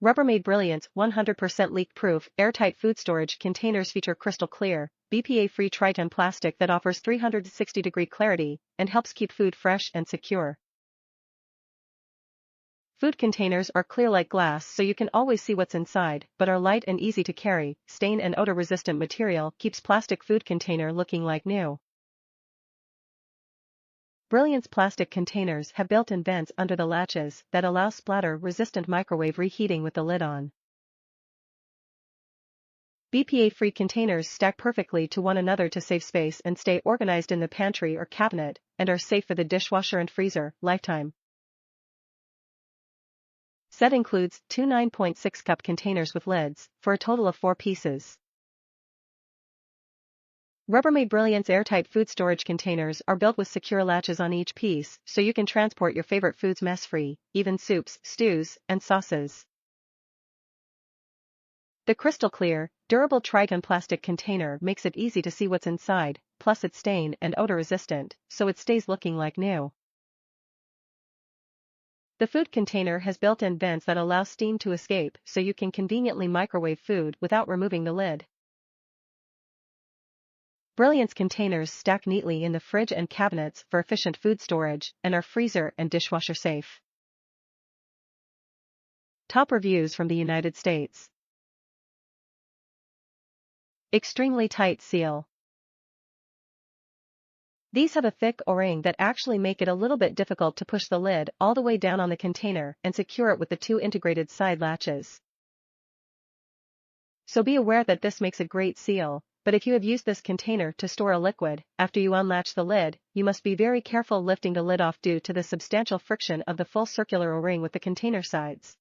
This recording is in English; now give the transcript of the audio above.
Rubbermaid Brilliance 100% leak-proof, airtight food storage containers feature crystal clear, BPA-free Tritan plastic that offers 360-degree clarity and helps keep food fresh and secure. Food containers are clear like glass so you can always see what's inside, but are light and easy to carry. Stain and odor-resistant material keeps plastic food container looking like new. Brilliance plastic containers have built-in vents under the latches that allow splatter-resistant microwave reheating with the lid on. BPA-free containers stack perfectly to one another to save space and stay organized in the pantry or cabinet, and are safe for the dishwasher and freezer, lifetime. Set includes two 9.6 cup containers with lids, for a total of 4 pieces. Rubbermaid Brilliance airtight food storage containers are built with secure latches on each piece so you can transport your favorite foods mess-free, even soups, stews, and sauces. The crystal clear, durable Tritan plastic container makes it easy to see what's inside, plus it's stain and odor resistant, so it stays looking like new. The food container has built-in vents that allow steam to escape so you can conveniently microwave food without removing the lid. Brilliance containers stack neatly in the fridge and cabinets for efficient food storage and are freezer and dishwasher safe. Top reviews from the United States. Extremely tight seal. These have a thick O-ring that actually make it a little bit difficult to push the lid all the way down on the container and secure it with the 2 integrated side latches. So be aware that this makes a great seal, but if you have used this container to store a liquid, after you unlatch the lid, you must be very careful lifting the lid off due to the substantial friction of the full circular O-ring with the container sides.